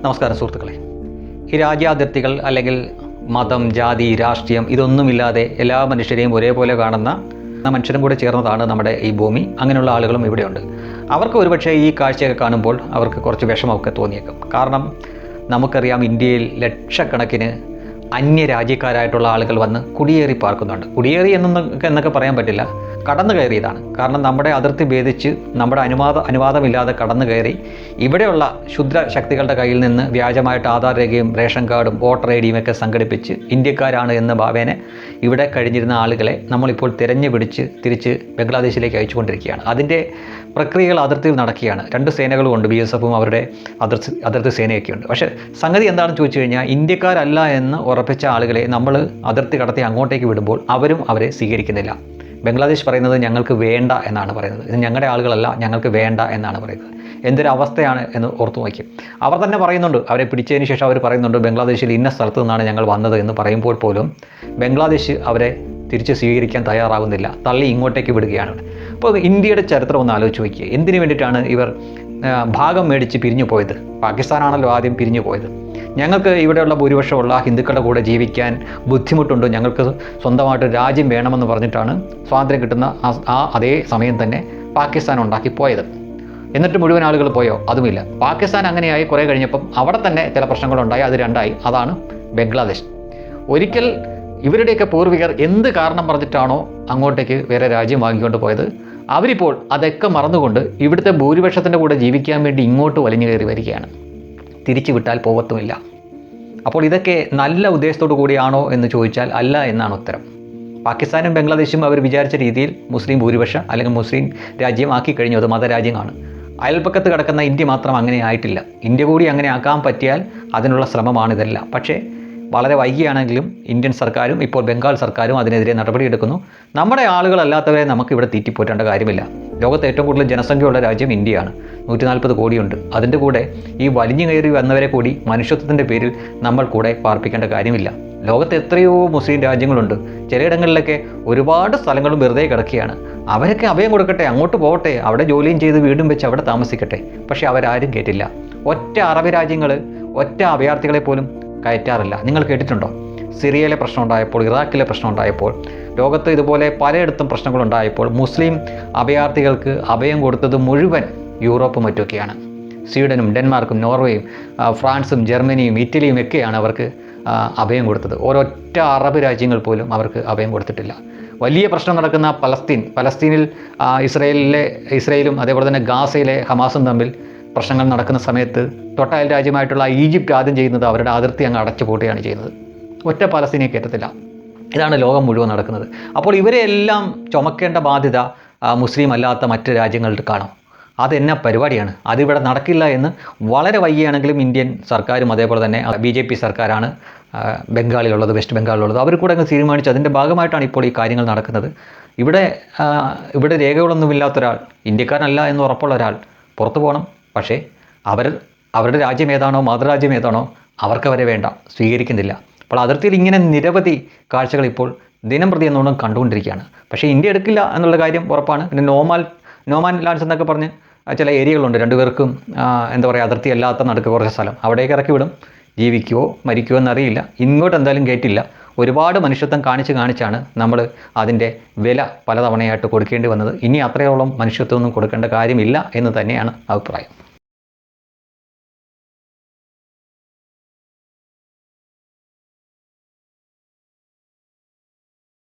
നമസ്കാരം സുഹൃത്തുക്കളെ. ഈ രാജ്യാതിർത്തികൾ അല്ലെങ്കിൽ മതം, ജാതി, രാഷ്ട്രീയം ഇതൊന്നുമില്ലാതെ എല്ലാ മനുഷ്യരെയും ഒരേപോലെ കാണുന്ന മനുഷ്യരും കൂടെ ചേർന്നതാണ് നമ്മുടെ ഈ ഭൂമി. അങ്ങനെയുള്ള ആളുകളും ഇവിടെയുണ്ട്. അവർക്ക് ഒരുപക്ഷെ ഈ കാഴ്ചയൊക്കെ കാണുമ്പോൾ അവർക്ക് കുറച്ച് വിഷമമൊക്കെ തോന്നിയേക്കും. കാരണം നമുക്കറിയാം, ഇന്ത്യയിൽ ലക്ഷക്കണക്കിന് അന്യരാജ്യക്കാരായിട്ടുള്ള ആളുകൾ വന്ന് കുടിയേറി പാർക്കുന്നുണ്ട്. കുടിയേറി എന്നൊക്കെ പറയാൻ പറ്റില്ല, കടന്നു കയറിയതാണ്. കാരണം നമ്മുടെ അതിർത്തി ഭേദിച്ച് നമ്മുടെ അനുവാദമില്ലാതെ കടന്നു കയറി ഇവിടെയുള്ള ക്ഷുദ്ര ശക്തികളുടെ കയ്യിൽ നിന്ന് വ്യാജമായിട്ട് ആധാർ രേഖയും റേഷൻ കാർഡും വോട്ടർ ഐ ഡിയും ഒക്കെ സംഘടിപ്പിച്ച് ഇന്ത്യക്കാരാണ് എന്ന ഭാവേന ഇവിടെ കഴിഞ്ഞിരുന്ന ആളുകളെ നമ്മളിപ്പോൾ തിരഞ്ഞു പിടിച്ച് തിരിച്ച് ബംഗ്ലാദേശിലേക്ക് അയച്ചുകൊണ്ടിരിക്കുകയാണ്. അതിൻ്റെ പ്രക്രിയകൾ അതിർത്തിയിൽ നടക്കുകയാണ്. രണ്ട് സേനകളുമുണ്ട്, BSFും അവരുടെ അതിർത്തി സേനയൊക്കെയുണ്ട്. പക്ഷേ സംഗതി എന്താണെന്ന് ചോദിച്ചു കഴിഞ്ഞാൽ, ഇന്ത്യക്കാരല്ല എന്ന് ഉറപ്പിച്ച ആളുകളെ നമ്മൾ അതിർത്തി കടത്തി അങ്ങോട്ടേക്ക് വിടുമ്പോൾ അവരും അവരെ സ്വീകരിക്കുന്നില്ല. ബംഗ്ലാദേശ് പറയുന്നത് ഞങ്ങൾക്ക് വേണ്ട എന്നാണ് പറയുന്നത്. ഇത് ഞങ്ങളുടെ ആളുകളല്ല, ഞങ്ങൾക്ക് വേണ്ട എന്നാണ് പറയുന്നത്. എന്തൊരു അവസ്ഥയാണ് എന്ന് ഓർത്തു നോക്കി. അവർ തന്നെ പറയുന്നുണ്ട്, അവരെ പിടിച്ചതിന് ശേഷം അവർ പറയുന്നുണ്ട്, ബംഗ്ലാദേശിൽ ഇന്ന സ്ഥലത്തു നിന്നാണ് ഞങ്ങൾ വന്നത് എന്ന് പറയുമ്പോൾ പോലും ബംഗ്ലാദേശ് അവരെ തിരിച്ച് സ്വീകരിക്കാൻ തയ്യാറാകുന്നില്ല, തള്ളി ഇങ്ങോട്ടേക്ക് വിടുകയാണ്. അപ്പോൾ ഇന്ത്യയുടെ ചരിത്രം ഒന്ന് ആലോചിച്ച് നോക്കിയേ. എന്തിനു വേണ്ടിയിട്ടാണ് ഇവർ ഭാഗം മേടിച്ച് പിരിഞ്ഞു പോയത്? പാകിസ്ഥാനാണല്ലോ ആദ്യം പിരിഞ്ഞു പോയത്. ഞങ്ങൾക്ക് ഇവിടെയുള്ള ഭൂരിപക്ഷമുള്ള ഹിന്ദുക്കളുടെ കൂടെ ജീവിക്കാൻ ബുദ്ധിമുട്ടുണ്ട്, ഞങ്ങൾക്ക് സ്വന്തമായിട്ട് രാജ്യം വേണമെന്ന് പറഞ്ഞിട്ടാണ് സ്വാതന്ത്ര്യം കിട്ടുന്ന അതേ സമയം തന്നെ പാകിസ്ഥാൻ ഉണ്ടാക്കി പോയത്. എന്നിട്ട് മുഴുവൻ ആളുകൾ പോയോ? അതുമില്ല. പാകിസ്ഥാൻ അങ്ങനെയായി കുറേ കഴിഞ്ഞപ്പം അവിടെ തന്നെ ചില പ്രശ്നങ്ങളുണ്ടായി, അത് രണ്ടായി. അതാണ് ബംഗ്ലാദേശ്. ഒരിക്കൽ ഇവരുടെയൊക്കെ പൂർവികർ എന്ത് കാരണം പറഞ്ഞിട്ടാണോ അങ്ങോട്ടേക്ക് വേറെ രാജ്യം വാങ്ങിക്കൊണ്ട് പോയത്, അവരിപ്പോൾ അതൊക്കെ മറന്നുകൊണ്ട് ഇവിടുത്തെ ഭൂരിപക്ഷത്തിൻ്റെ കൂടെ ജീവിക്കാൻ വേണ്ടി ഇങ്ങോട്ട് വലിഞ്ഞു കയറി വരികയാണ്. തിരിച്ചു വിട്ടാൽ പോകത്തുമില്ല. അപ്പോൾ ഇതൊക്കെ നല്ല ഉദ്ദേശത്തോടു കൂടിയാണോ എന്ന് ചോദിച്ചാൽ അല്ല എന്നാണ് ഉത്തരം. പാകിസ്ഥാനും ബംഗ്ലാദേശും അവർ വിചാരിച്ച രീതിയിൽ മുസ്ലിം ഭൂരിപക്ഷം അല്ലെങ്കിൽ മുസ്ലിം രാജ്യം ആക്കി കഴിഞ്ഞു. അത് മതരാജ്യമാണ്. അയൽപ്പക്കത്ത് കിടക്കുന്ന ഇന്ത്യ മാത്രം അങ്ങനെ ആയിട്ടില്ല. ഇന്ത്യ കൂടി അങ്ങനെ ആക്കാൻ പറ്റിയാൽ അതിനുള്ള ശ്രമമാണിതെല്ലാം. പക്ഷേ വളരെ വൈകിയാണെങ്കിലും ഇന്ത്യൻ സർക്കാരും ഇപ്പോൾ ബംഗാൾ സർക്കാരും അതിനെതിരെ നടപടിയെടുക്കുന്നു. നമ്മുടെ ആളുകളല്ലാത്തവരെ നമുക്കിവിടെ തീറ്റിപ്പോറ്റേണ്ട കാര്യമില്ല. ലോകത്ത് ഏറ്റവും കൂടുതൽ ജനസംഖ്യയുള്ള രാജ്യം ഇന്ത്യയാണ്. 140 കോടിയുണ്ട്. അതിൻ്റെ കൂടെ ഈ വലിഞ്ഞു കയറി വന്നവരെ കൂടി മനുഷ്യത്വത്തിൻ്റെ പേരിൽ നമ്മൾ കൂടെ പാർപ്പിക്കേണ്ട കാര്യമില്ല. ലോകത്ത് എത്രയോ മുസ്ലിം രാജ്യങ്ങളുണ്ട്. ചിലയിടങ്ങളിലൊക്കെ ഒരുപാട് സ്ഥലങ്ങളും വെറുതെ കിടക്കുകയാണ്. അവരൊക്കെ അഭയം കൊടുക്കട്ടെ, അങ്ങോട്ട് പോകട്ടെ, അവിടെ ജോലിയും ചെയ്ത് വീടും വെച്ച് അവിടെ താമസിക്കട്ടെ. പക്ഷേ അവരാരും കേട്ടില്ല. ഒറ്റ അറബ് രാജ്യങ്ങൾ ഒറ്റ അഭയാർത്ഥികളെ പോലും കയറ്റാറില്ല. നിങ്ങൾ കേട്ടിട്ടുണ്ടോ? സിറിയയിലെ പ്രശ്നം ഉണ്ടായപ്പോൾ, ഇറാഖിലെ പ്രശ്നം ഉണ്ടായപ്പോൾ, ലോകത്ത് ഇതുപോലെ പലയിടത്തും പ്രശ്നങ്ങളുണ്ടായപ്പോൾ മുസ്ലിം അഭയാർത്ഥികൾക്ക് അഭയം കൊടുത്തത് മുഴുവൻ യൂറോപ്പും മറ്റുമൊക്കെയാണ്. സ്വീഡനും ഡെൻമാർക്കും നോർവേയും ഫ്രാൻസും ജർമ്മനിയും ഇറ്റലിയും ഒക്കെയാണ് അവർക്ക് അഭയം കൊടുത്തത്. ഒരൊറ്റ അറബ് രാജ്യങ്ങൾ പോലും അവർക്ക് അഭയം കൊടുത്തിട്ടില്ല. വലിയ പ്രശ്നം നടക്കുന്ന പലസ്തീനിൽ ഇസ്രയേലും അതേപോലെ തന്നെ ഗാസയിലെ ഹമാസും തമ്മിൽ പ്രശ്നങ്ങൾ നടക്കുന്ന സമയത്ത് തൊട്ടയൽ രാജ്യമായിട്ടുള്ള ഈജിപ്റ്റ് ആദ്യം ചെയ്യുന്നത് അവരുടെ അതിർത്തി അങ്ങ് അടച്ചു പൂട്ടുകയാണ് ചെയ്യുന്നത്. ഒറ്റ പലസ്തീനെ കയറ്റത്തില്ല. ഇതാണ് ലോകം മുഴുവൻ നടക്കുന്നത്. അപ്പോൾ ഇവരെല്ലാം ചുമക്കേണ്ട ബാധ്യത മുസ്ലിം അല്ലാത്ത മറ്റ് രാജ്യങ്ങൾക്ക് കാണും. അതെന്നാ പരിപാടിയാണ്? അതിവിടെ നടക്കില്ല എന്ന് വളരെ വൈകിയാണെങ്കിലും ഇന്ത്യൻ സർക്കാരും അതേപോലെ തന്നെ BJP സർക്കാരാണ് ബംഗാളിലുള്ളത്, വെസ്റ്റ് ബംഗാളിലുള്ളത്. അവർ കൂടെ അങ്ങ് തീരുമാനിച്ചു. അതിൻ്റെ ഭാഗമായിട്ടാണ് ഇപ്പോൾ ഈ കാര്യങ്ങൾ നടക്കുന്നത്. ഇവിടെ രേഖകളൊന്നുമില്ലാത്തൊരാൾ, ഇന്ത്യക്കാരനല്ല എന്ന് ഉറപ്പുള്ള ഒരാൾ പുറത്തു പോകണം. പക്ഷേ അവരുടെ രാജ്യം ഏതാണോ, മാതൃരാജ്യം ഏതാണോ, അവർക്കവരെ വേണ്ട, സ്വീകരിക്കുന്നില്ല. അപ്പോൾ അതിർത്തിയിൽ ഇങ്ങനെ നിരവധി കാഴ്ചകൾ ഇപ്പോൾ ദിനം പ്രതി എന്നോണം കണ്ടുകൊണ്ടിരിക്കുകയാണ്. പക്ഷേ ഇന്ത്യ എടുക്കില്ല എന്നുള്ള കാര്യം ഉറപ്പാണ്. പിന്നെ നോമാൻ ലാൻഡ്സ് എന്നൊക്കെ പറഞ്ഞ് ചില ഏരിയകളുണ്ട്. രണ്ടുപേർക്കും എന്താ പറയുക, അതിർത്തി അല്ലാത്ത നടുക്ക് കുറച്ച് സ്ഥലം, അവിടേക്ക് ഇറക്കി വിടും. ജീവിക്കുമോ മരിക്കുമോ എന്നറിയില്ല. ഇങ്ങോട്ട് എന്തായാലും കയറ്റില്ല. ഒരുപാട് മനുഷ്യത്വം കാണിച്ചാണ് നമ്മൾ അതിൻ്റെ വില പലതവണയായിട്ട് കൊടുക്കേണ്ടി വന്നത്. ഇനി അത്രയോളം മനുഷ്യത്വമൊന്നും കൊടുക്കേണ്ട കാര്യമില്ല എന്ന് തന്നെയാണ് അഭിപ്രായം.